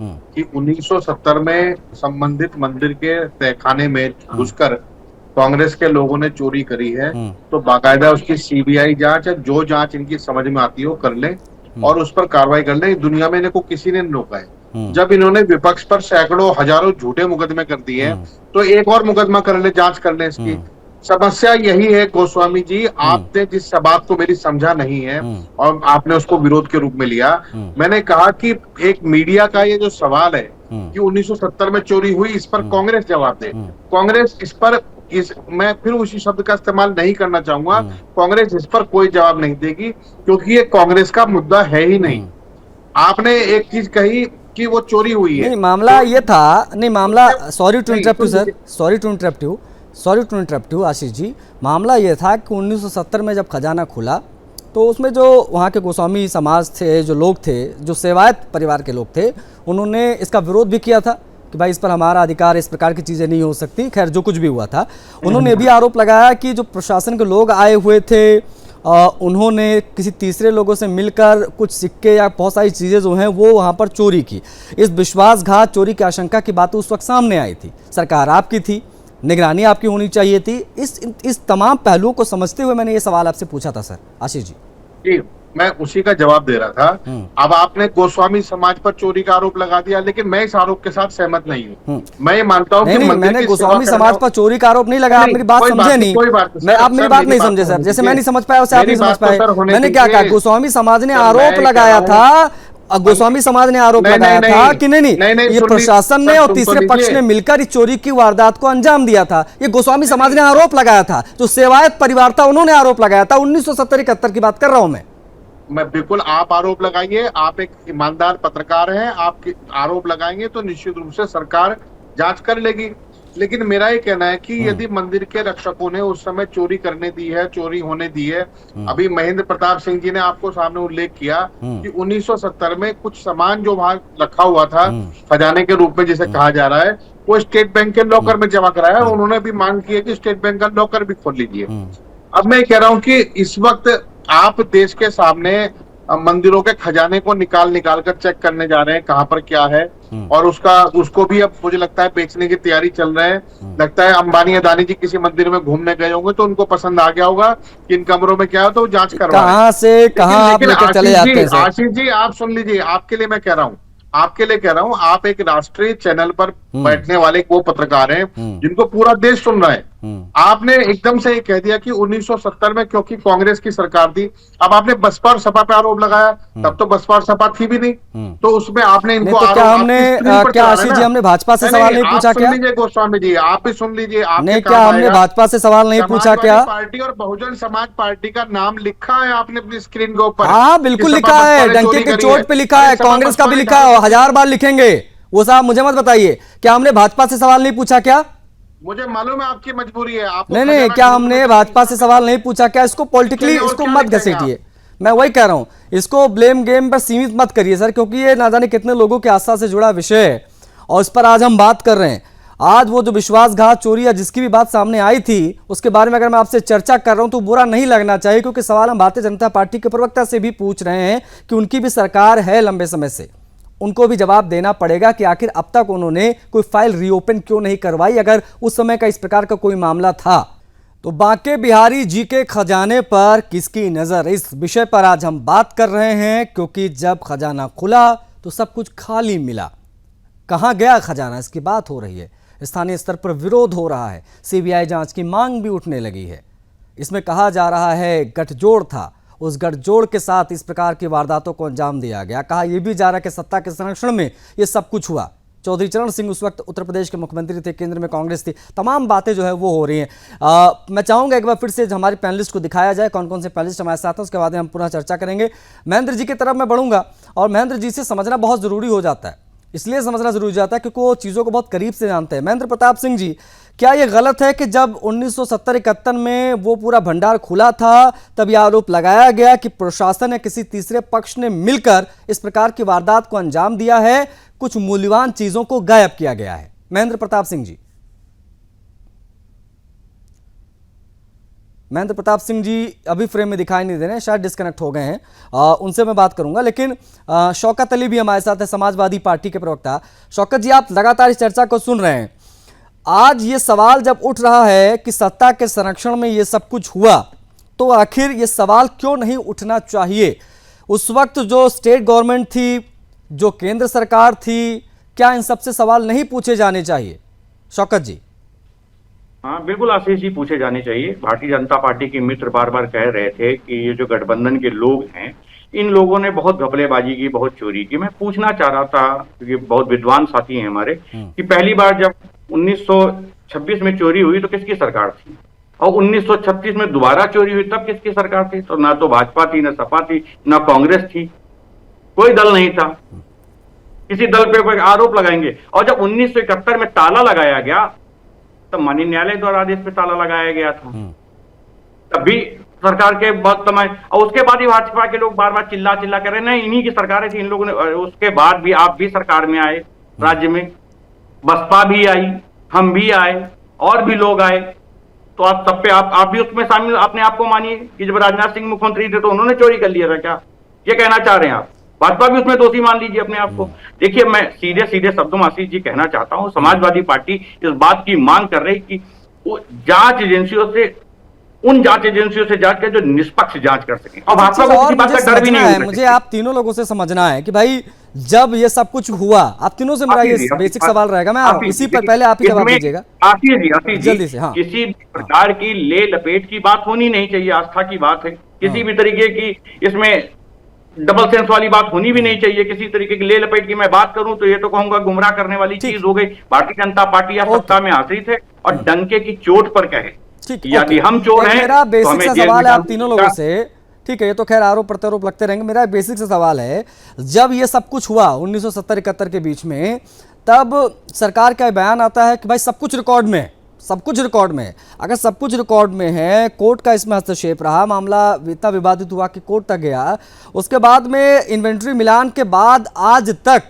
कि 1970 में संबंधित मंदिर के तहखाने में घुसकर कांग्रेस के लोगों ने चोरी करी है, तो बाकायदा उसकी सीबीआई जांच है, जो जांच इनकी समझ में आती है वो कर ले और उस पर कार्रवाई कर ले। दुनिया में इनको किसी ने नहीं रोका है। जब इन्होंने विपक्ष पर सैकड़ों हजारों झूठे मुकदमे कर दिए हैं, तो एक और मुकदमा कर ले, जांच कर ले इसकी। समस्या यही है गोस्वामी जी, आपने जिस बात को मेरी समझा नहीं है और आपने उसको विरोध के रूप में लिया। मैंने कहा कि एक मीडिया का ये जो सवाल है कि 1970 में चोरी हुई, इस पर कांग्रेस जवाब दे। कांग्रेस इस पर मैं फिर उसी शब्द का इस्तेमाल नहीं करना चाहूंगा, कांग्रेस इस पर कोई जवाब नहीं देगी क्योंकि ये कांग्रेस का मुद्दा है ही नहीं। आपने एक चीज कही कि वो चोरी हुई है, नहीं मामला ये था, नहीं मामला, sorry to interrupt you sir, sorry to interrupt you Ashish ji, मामला ये था कि 1970 में जब खजाना खुला तो उसमें जो वहाँ के गोस्वामी समाज थे, जो लोग थे, जो सेवायत परिवार के लोग थे, उन्होंने इसका विरोध भी किया था कि भाई इस पर हमारा अधिकार, इस प्रकार की चीज़ें नहीं हो सकती। खैर जो कुछ भी हुआ था, उन्होंने भी आरोप लगाया कि जो प्रशासन के लोग आए हुए थे उन्होंने किसी तीसरे लोगों से मिलकर कुछ सिक्के या बहुत सारी चीज़ें जो हैं वो वहाँ पर चोरी की। इस विश्वासघात चोरी की आशंका की बात उस वक्त सामने आई थी। सरकार आपकी थी, निगरानी आपकी होनी चाहिए थी। इस तमाम पहलुओं को समझते हुए मैंने ये सवाल आपसे पूछा था सर। आशीष जी, जी मैं उसी का जवाब दे रहा था। अब आपने गोस्वामी समाज पर चोरी का आरोप लगा दिया, लेकिन मैं इस आरोप के साथ सहमत नहीं हूँ। मैं ये मानता हूँ कि मैंने गोस्वामी समाज पर चोरी का आरोप नहीं लगाया। आप मेरी बात समझे नहीं, आप मेरी बात नहीं समझे सर। जैसे मैं नहीं समझ पाया वैसे आप नहीं समझ पाए। मैंने क्या कहा, गोस्वामी समाज ने आरोप लगाया था, गोस्वामी समाज ने आरोप लगाया था कि नहीं, ये प्रशासन ने और तीसरे पक्ष ने मिलकर इस चोरी की वारदात को अंजाम दिया था। ये गोस्वामी समाज ने आरोप लगाया था, जो सेवायत परिवार था उन्होंने आरोप लगाया था। 1970-71 की बात कर रहा हूं मैं बिल्कुल, आप आरोप लगाइए, आप एक ईमानदार पत्रकार हैं, आप आरोप लगाएंगे तो निश्चित रूप से सरकार जांच कर लेगी। लेकिन मेरा ये कहना है कि यदि मंदिर के रक्षकों ने उस समय चोरी करने दी है, चोरी होने दी है, अभी महेंद्र प्रताप सिंह जी ने आपको सामने उल्लेख किया कि 1970 में कुछ सामान जो वहां रखा हुआ था खजाने के रूप में जिसे कहा जा रहा है, वो स्टेट बैंक के लॉकर में जमा कराया। उन्होंने भी मांग की है कि स्टेट बैंक का लॉकर भी खोल लीजिए। अब मैं कह रहा हूँ कि इस वक्त आप देश के सामने मंदिरों के खजाने को निकाल कर चेक करने जा रहे हैं कहां पर क्या है, और उसको भी अब मुझे लगता है बेचने की तैयारी चल रहे हैं। लगता है अंबानी अदानी जी किसी मंदिर में घूमने गए होंगे तो उनको पसंद आ गया होगा कि इन कमरों में क्या है, तो जांच करवा कहां से कहां आप लेकर चले जाते हैं। आशीष जी आप सुन लीजिए, आपके लिए मैं कह रहा हूँ, आपके लिए कह रहा हूँ, आप एक राष्ट्रीय चैनल पर बैठने वाले वो पत्रकार हैं जिनको पूरा देश सुन रहा है। आपने एकदम से ये कह दिया कि 1970 में क्योंकि कांग्रेस की सरकार थी। अब आपने बसपा और सपा पे आरोप लगाया, तब तो बसपा और सपा थी भी नहीं, तो उसमें आपने इनको तो क्या आशीष जी हमने भाजपा से सवाल नहीं पूछा क्या? लीजिए गोस्वामी जी, आप भी सुन लीजिए। नहीं, क्या हमने भाजपा से सवाल नहीं पूछा क्या? पार्टी और बहुजन समाज पार्टी का नाम लिखा है आपने अपनी स्क्रीन के ऊपर। हाँ बिल्कुल लिखा है, डंके की चोट पे लिखा है, कांग्रेस का भी लिखा है, 1000 बार लिखेंगे वो साहब। मुझे मत बताइए, क्या हमने भाजपा से सवाल नहीं पूछा क्या? मुझे मालूम है आपकी मजबूरी है। आप नहीं, क्या हमने भाजपा से सवाल नहीं पूछा क्या? इसको पॉलिटिकली इसको मत घसीटिए। मैं वही कह रहा हूं, इसको ब्लेम गेम पर सीमित मत करिए सर, क्योंकि ये ना जाने कितने लोगों के आस्था से जुड़ा विषय है और इस पर आज हम बात कर रहे हैं। आज वो जो विश्वासघात चोरी या जिसकी भी बात सामने आई थी उसके बारे में अगर मैं आपसे चर्चा कर रहा हूं तो बुरा नहीं लगना चाहिए, क्योंकि सवाल हम भारतीय जनता पार्टी के प्रवक्ता से भी पूछ रहे हैं कि उनकी भी सरकार है लंबे समय से, उनको भी जवाब देना पड़ेगा कि आखिर अब तक उन्होंने कोई फाइल रीओपन क्यों नहीं करवाई अगर उस समय का इस प्रकार का कोई मामला था। तो बांके बिहारी जी के खजाने पर किसकी नजर, इस विषय पर आज हम बात कर रहे हैं, क्योंकि जब खजाना खुला तो सब कुछ खाली मिला। कहां गया खजाना, इसकी बात हो रही है। स्थानीय स्तर पर विरोध हो रहा है, सीबीआई जांच की मांग भी उठने लगी है। इसमें कहा जा रहा है गठजोड़ था, उस गठजोड़ के साथ इस प्रकार की वारदातों को अंजाम दिया गया। कहा यह भी जा रहा है कि सत्ता के संरक्षण में यह सब कुछ हुआ। चौधरी चरण सिंह उस वक्त उत्तर प्रदेश के मुख्यमंत्री थे, केंद्र में कांग्रेस थी। तमाम बातें जो है वो हो रही हैं। मैं चाहूंगा एक बार फिर से हमारे पैनलिस्ट को दिखाया जाए, कौन कौन से पैनलिस्ट हमारे साथ हैं, उसके बाद हम पुनः चर्चा करेंगे। महेंद्र जी की तरफ मैं बढ़ूंगा और महेंद्र जी से समझना बहुत जरूरी हो जाता है, इसलिए समझना जरूरी हो जाता है क्योंकि वो चीज़ों को बहुत करीब से जानते हैं। महेंद्र प्रताप सिंह जी, क्या ये गलत है कि जब 1970-71 में वो पूरा भंडार खुला था तब यह आरोप लगाया गया कि प्रशासन या किसी तीसरे पक्ष ने मिलकर इस प्रकार की वारदात को अंजाम दिया है, कुछ मूल्यवान चीजों को गायब किया गया है? महेंद्र प्रताप सिंह जी। महेंद्र प्रताप सिंह जी अभी फ्रेम में दिखाई नहीं दे रहे हैं, शायद डिस्कनेक्ट हो गए हैं। उनसे मैं बात करूंगा, लेकिन शौकत अली भी हमारे साथ है, समाजवादी पार्टी के प्रवक्ता। शौकत जी, आप लगातार इस चर्चा को सुन रहे हैं। आज ये सवाल जब उठ रहा है कि सत्ता के संरक्षण में ये सब कुछ हुआ, तो आखिर ये सवाल क्यों नहीं उठना चाहिए? उस वक्त जो स्टेट गवर्नमेंट थी, जो केंद्र सरकार थी, क्या इन सबसे सवाल नहीं पूछे जाने चाहिए? शौकत जी। हाँ बिल्कुल आशीष जी, पूछे जाने चाहिए। भारतीय जनता पार्टी के मित्र बार बार कह रहे थे कि ये जो गठबंधन के लोग हैं, इन लोगों ने बहुत घपलेबाजी की, बहुत चोरी की। मैं पूछना चाह रहा था, क्योंकि बहुत विद्वान साथी हैं हमारे, कि पहली बार जब 1926 में चोरी हुई तो किसकी सरकार थी, और 1936 में दोबारा चोरी हुई तब किसकी सरकार थी? तो ना तो भाजपा थी, ना सपा थी, ना कांग्रेस थी, कोई दल नहीं था। किसी दल पे कोई आरोप लगाएंगे। और जब 1971 में ताला लगाया गया तब माननीय न्यायालय द्वारा आदेश पे ताला लगाया गया था, तब भी सरकार के बहुत समय, और उसके बाद ही भाजपा के लोग बार बार चिल्ला कर रहे हैं इन्हीं की सरकारें थी, इन लोगों ने। उसके बाद भी आप भी सरकार में आए, राज्य में बसपा भी आई, हम भी आए, और भी लोग आए, तो आप सब पे आप भी उसमें शामिल अपने आप को मानिए कि जब राजनाथ सिंह मुख्यमंत्री थे तो उन्होंने चोरी कर लिया था क्या? ये कहना चाह रहे हैं आप? भाजपा भी उसमें दोषी मान लीजिए अपने आप को। देखिए, मैं सीधे सीधे शब्दों में आशीष जी कहना चाहता हूं, समाजवादी पार्टी इस बात की मांग कर रही कि वो जांच एजेंसियों से, उन जांच एजेंसियों से जांच कर जो निष्पक्ष जांच कर सके, और भाजपा को किसी बात का डर भी नहीं है। मुझे आप तीनों लोगों से समझना है कि भाई जब ये सब कुछ हुआ, आप तीनों से मेरा ये बेसिक सवाल रहेगा, मैं इसी पर पहले आप ही जवाब दीजिएगा। आशीष जल्दी से। हाँ। किसी प्रकार की ले लपेट की बात होनी नहीं चाहिए, आस्था की बात है। किसी भी तरीके की इसमें डबल सेंस वाली बात होनी भी नहीं चाहिए। किसी तरीके की ले लपेट की मैं बात करूं तो ये तो कहूंगा गुमराह करने वाली चीज हो गई। भारतीय जनता पार्टी या सत्ता में आश्रित है और डंके की चोट पर कहे यदि हम चोर हैं। मेरा बेसिक सा सवाल है आप तीनों लोगों से, ठीक है, ये तो खैर आरोप प्रत्यारोप लगते रहेंगे। मेरा एक बेसिक सा सवाल है, जब ये सब कुछ हुआ 1970-71 के बीच में, तब सरकार का बयान आता है कि भाई सब कुछ रिकॉर्ड में है, सब कुछ रिकॉर्ड में है। अगर सब कुछ रिकॉर्ड में है, कोर्ट का इसमें हस्तक्षेप रहा, मामला इतना विवादित हुआ कि कोर्ट तक गया, उसके बाद में इन्वेंट्री मिलान के बाद आज तक,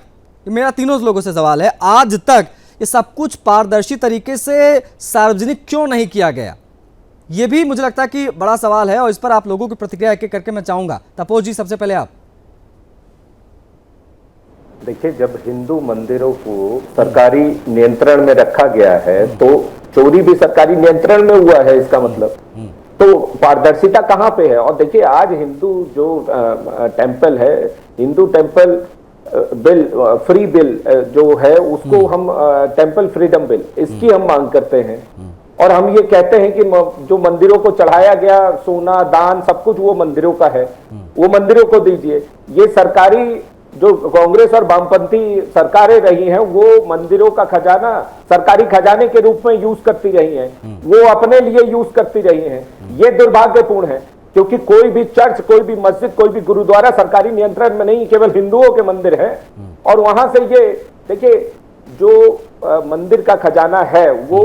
मेरा तीनों लोगों से सवाल है, आज तक ये सब कुछ पारदर्शी तरीके से सार्वजनिक क्यों नहीं किया गया? ये भी मुझे लगता है कि बड़ा सवाल है और इस पर आप लोगों की प्रतिक्रिया एक एक करके मैं चाहूंगा। तपोज जी, सबसे पहले आप। देखिए, जब हिंदू मंदिरों को सरकारी नियंत्रण में रखा गया है तो चोरी भी सरकारी नियंत्रण में हुआ है, इसका मतलब तो पारदर्शिता कहां पे है? और देखिए, आज हिंदू जो टेम्पल है, Hindu temple bill, free bill जो है, उसको हम टेम्पल फ्रीडम बिल, इसकी हम मांग करते हैं। और हम ये कहते हैं कि जो मंदिरों को चढ़ाया गया सोना, दान, सब कुछ वो मंदिरों का है, वो मंदिरों को दीजिए। ये सरकारी जो कांग्रेस और वामपंथी सरकारें रही हैं, वो मंदिरों का खजाना सरकारी खजाने के रूप में यूज करती रही हैं, वो अपने लिए यूज करती रही हैं। ये दुर्भाग्यपूर्ण है, क्योंकि कोई भी चर्च, कोई भी मस्जिद, कोई भी गुरुद्वारा सरकारी नियंत्रण में नहीं, केवल हिंदुओं के मंदिर हैं। और वहां से ये देखिए, जो मंदिर का खजाना है वो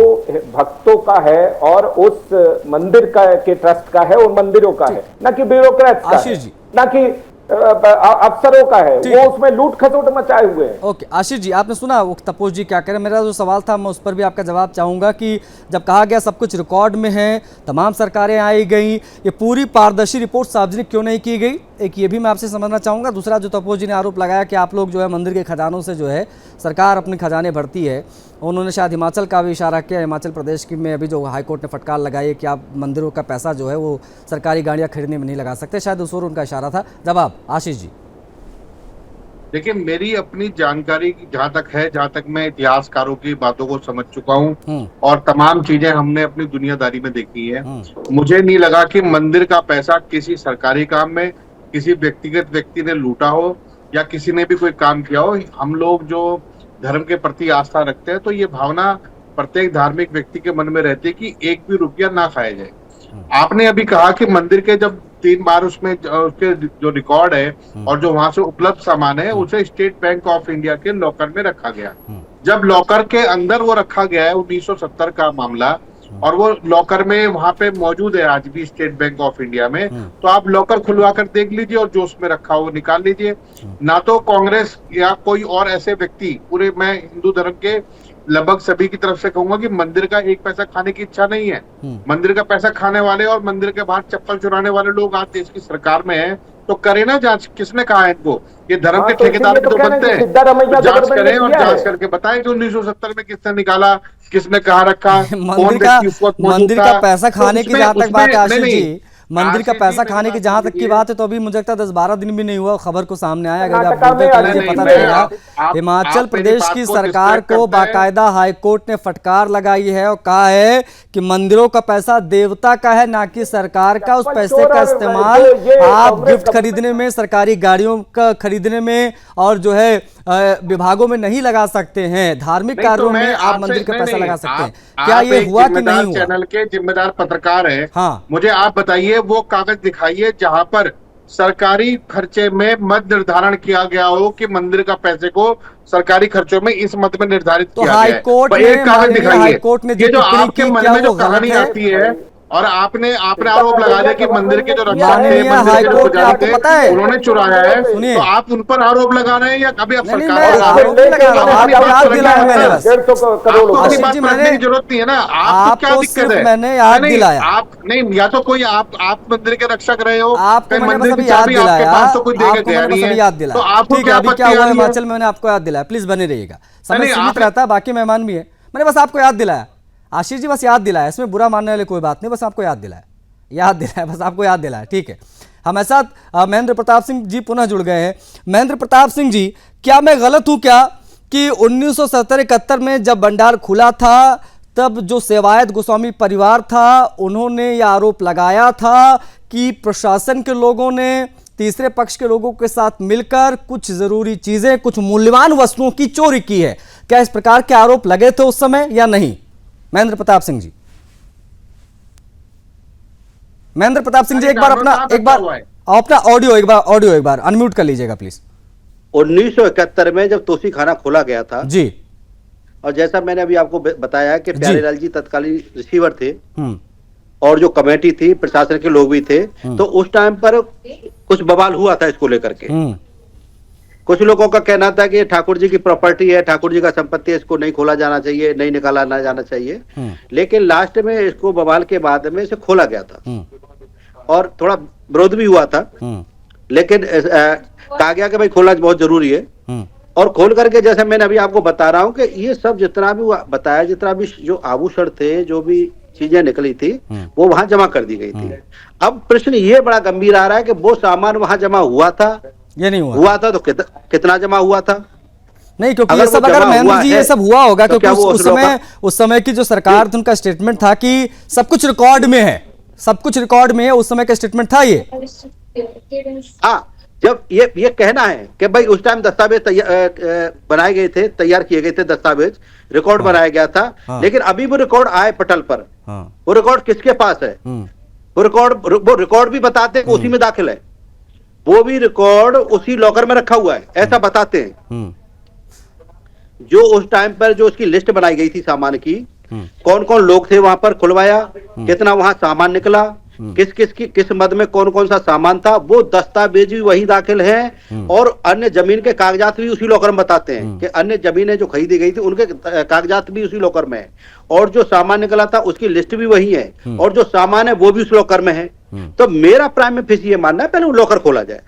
भक्तों का है और उस मंदिर का के ट्रस्ट का है, उन मंदिरों का है, ना कि ब्यूरोक्रेट्स का है, ना कि अफसरों का है। वो उसमें लूट खसोट मचाए हुए हैं। ओके, आशीष जी, आपने सुना वो तपोज जी क्या करें? मेरा जो सवाल था मैं उस पर भी आपका जवाब चाहूंगा कि जब कहा गया सब कुछ रिकॉर्ड में है, तमाम सरकारें आई गई, ये पूरी पारदर्शी रिपोर्ट सार्वजनिक क्यों नहीं की गई? एक ये भी मैं आपसे समझना चाहूँगा। दूसरा जो तपोज जी ने आरोप लगाया कि आप लोग जो है मंदिर के खजानों से जो है सरकार अपने खजाने भरती है, उन्होंने शायद हिमाचल का भी इशारा किया। हिमाचल प्रदेश की में अभी जो हाईकोर्ट ने फटकार लगाई है कि आप मंदिरों का पैसा जो है वो सरकारी गाड़ियाँ खरीदने में नहीं लगा सकते, शायद उस ओर उनका इशारा था। जवाब आशीष जी। देखिए, मेरी अपनी जानकारी जहां तक है, जहां तक मैं इतिहासकारों की बातों को समझ चुका हूं और तमाम चीजें हमने अपनी दुनियादारी में देखी है, मुझे नहीं लगा कि मंदिर का पैसा किसी सरकारी काम में किसी व्यक्तिगत व्यक्ति ने लूटा हो या किसी ने भी कोई काम किया हो। हम लोग जो धर्म के प्रति आस्था रखते हैं तो ये भावना प्रत्येक धार्मिक व्यक्ति के मन में रहती है कि एक भी रुपया ना खाया जाए। आपने अभी कहा कि मंदिर के जब 3 बार उसमें उसके जो रिकॉर्ड है और जो वहां से उपलब्ध सामान है उसे स्टेट बैंक ऑफ इंडिया के लॉकर में रखा गया। जब लॉकर के अंदर वो रखा गया है 1970 का मामला और वो लॉकर में वहां पे मौजूद है आज भी स्टेट बैंक ऑफ इंडिया में, तो आप लॉकर खुलवा कर देख लीजिए और जो उसमें रखा हो निकाल लीजिए। ना तो कांग्रेस या कोई और ऐसे व्यक्ति, पूरे मैं हिंदू धर्म के लगभग सभी की तरफ से कहूंगा कि मंदिर का एक पैसा खाने की इच्छा नहीं है। मंदिर का पैसा खाने वाले और मंदिर के बाहर चप्पल चुराने वाले लोग आज देश की सरकार में हैं, तो करे ना जांच। किसने कहा है इनको? ये धर्म के ठेकेदार तो बनते हैं, जांच करें और जांच करके बताएं कि 1970 में किसने निकाला, किसने कहा रखा, मंदिर का पैसा खाने की जहां तक बात है आशीष जी, मंदिर का पैसा खाने की जहां तक की बात है तो अभी मुझे लगता है 10-12 दिन भी नहीं हुआ खबर को सामने आया। अगर आप पता चलेगा हिमाचल प्रदेश की सरकार को बाकायदा हाईकोर्ट ने फटकार लगाई है और कहा है कि मंदिरों का पैसा देवता का है ना कि सरकार का। उस पैसे का इस्तेमाल आप गिफ्ट खरीदने में, सरकारी गाड़ियों का खरीदने में और जो है विभागों में नहीं लगा सकते हैं। धार्मिक कार्यों में आप मंदिर का पैसा लगा सकते हैं। क्या ये हुआ कि नहीं हुआ? चैनल के जिम्मेदार पत्रकार हैं, हाँ, मुझे आप बताइए वो कागज दिखाइए जहां पर सरकारी खर्चे में मत निर्धारण किया गया हो कि मंदिर का पैसे को सरकारी खर्चों में इस मत में निर्धारित किया गया है। एक कागज दिखाइए। ये जो आपके मन में जो कहानी आती है और आपने आरोप लगा दिया कि मंदिर के जो रक्षक थे, मंदिर के जो पुजारी थे, उन्होंने चुराया है, तो आप उन पर आरोप लगा रहे हैं या कभी आप सरकार की जरूरत नहीं है ना? आपको क्या दिक्कत है? मैंने याद दिलाया। आप नहीं, या तो कोई आप मंदिर के रक्षक रहे हो, आपको मंदिर की चाबी आपके पास तो कोई देगा गया नहीं है, तो आपको क्या हुआ हिमाचल में? मैंने आपको याद दिलाया, प्लीज बने रहिएगा, समय सीमित रहता है, बाकी मेहमान भी है। मैंने बस आपको याद दिलाया आशीष जी, बस याद दिलाया, इसमें बुरा मानने वाली कोई बात नहीं, बस आपको याद दिलाया, बस आपको याद दिलाया, ठीक है। हमारे साथ महेंद्र प्रताप सिंह जी पुनः जुड़ गए हैं। महेंद्र प्रताप सिंह जी, क्या मैं गलत हूं क्या कि 1970-71 में जब भंडार खुला था तब जो सेवायत गोस्वामी परिवार था उन्होंने यह आरोप लगाया था कि प्रशासन के लोगों ने तीसरे पक्ष के लोगों के साथ मिलकर कुछ जरूरी चीजें, कुछ मूल्यवान वस्तुओं की चोरी की है? क्या इस प्रकार के आरोप लगे थे उस समय या नहीं? महेंद्र प्रताप सिंह जी, महेंद्र प्रताप सिंह जी, एक बार अपना ऑडियो एक बार अनम्यूट कर लीजिएगा प्लीज। 1971 में जब तोसी खाना खोला गया था जी, और जैसा मैंने अभी आपको बताया कि प्यारेलाल जी तत्कालीन रिसीवर थे और जो कमेटी थी, प्रशासन के लोग भी थे, तो उस टाइम पर कुछ बवाल हुआ था इसको लेकर के। कुछ लोगों का कहना था कि ठाकुर जी की प्रॉपर्टी है, ठाकुर जी का संपत्ति है, इसको नहीं खोला जाना चाहिए, नहीं निकाला ना जाना चाहिए। लेकिन लास्ट में इसको बवाल के बाद में इसे खोला गया था और थोड़ा विरोध भी हुआ था, लेकिन कहा गया कि भाई खोलना बहुत जरूरी है। और खोल करके जैसे मैंने अभी आपको बता रहा हूं कि ये सब जितना भी बताया, जितना भी जो आभूषण थे, जो भी चीजें निकली थी, वो वहां जमा कर दी गई थी। अब प्रश्न ये बड़ा गंभीर आ रहा है कि वो सामान वहां जमा हुआ था ये नहीं हुआ था तो कितना जमा हुआ था? नहीं, क्योंकि ये सब अगर महेंद्र जी ये सब हुआ होगा, क्योंकि उस समय की जो सरकार थी उनका स्टेटमेंट था कि सब कुछ रिकॉर्ड में है, सब कुछ रिकॉर्ड में है, उस समय का स्टेटमेंट था ये। हाँ, जब ये कहना है कि भाई उस टाइम दस्तावेज बनाए गए थे, तैयार किए गए थे दस्तावेज, रिकॉर्ड बनाया गया था, लेकिन अभी वो रिकॉर्ड आए पटल पर, वो रिकॉर्ड किसके पास है? वो रिकॉर्ड भी बताते हैं कि उसी में दाखिल है, वो भी रिकॉर्ड उसी लॉकर में रखा हुआ है, ऐसा बताते हैं। जो उस टाइम पर जो उसकी लिस्ट बनाई गई थी सामान की, कौन कौन लोग थे वहां पर, खुलवाया, कितना वहां सामान निकला, किस मद में कौन कौन सा सामान था, वो दस्तावेज भी वही दाखिल हैं और अन्य जमीन के कागजात भी उसी लॉकर में बताते हैं कि अन्य जमीनें जो खरीदी गई थी उनके कागजात भी उसी लॉकर में है, और जो सामान निकला था उसकी लिस्ट भी वही है, और जो सामान है वो भी उस लॉकर में है। तो मेरा प्राइम मिनिस्टर ये मानना है पहले वो लॉकर खोला जाए।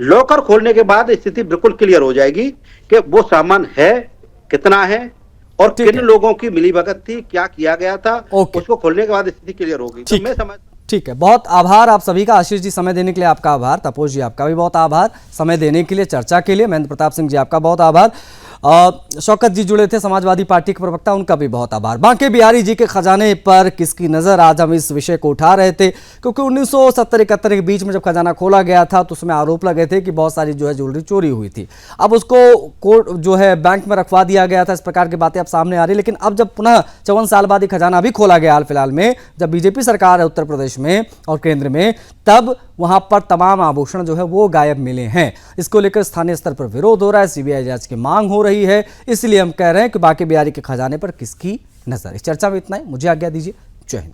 लॉकर खोलने के बाद स्थिति बिल्कुल क्लियर हो जाएगी कि वो सामान है, कितना है और किन लोगों की मिलीभगत थी, क्या किया गया था। उसको खोलने के बाद स्थिति क्लियर होगी। तो मैं समझ ठीक है, बहुत आभार आप सभी का। आशीष जी समय देने के लिए आपका आभार। तपोष जी आपका भी बहुत आभार समय देने के लिए, चर्चा के लिए। महेंद्र प्रताप सिंह जी आपका बहुत आभार। शौकत जी जुड़े थे समाजवादी पार्टी के प्रवक्ता, उनका भी बहुत आभार। बांके बिहारी जी के खजाने पर किसकी नजर, आज हम इस विषय को उठा रहे थे क्योंकि 1970-71 के बीच में जब खजाना खोला गया था तो उसमें आरोप लगे थे कि बहुत सारी जो है ज्वेलरी चोरी हुई थी। अब उसको कोर्ट जो है बैंक में रखवा दिया गया था। इस प्रकार की बातें अब सामने आ रही। लेकिन अब जब पुनः 54 साल बाद खजाना भी खोला गया हाल फिलहाल में, जब बीजेपी सरकार है उत्तर प्रदेश में और केंद्र में, तब वहां पर तमाम आभूषण जो है वो गायब मिले हैं। इसको लेकर स्थानीय स्तर पर विरोध हो रहा है, सीबीआई जांच की मांग हो रही है। इसलिए हम कह रहे हैं कि बांके बिहारी के खजाने पर किसकी नजर। इस चर्चा में इतना ही, मुझे आज्ञा दीजिए। जय हिंद।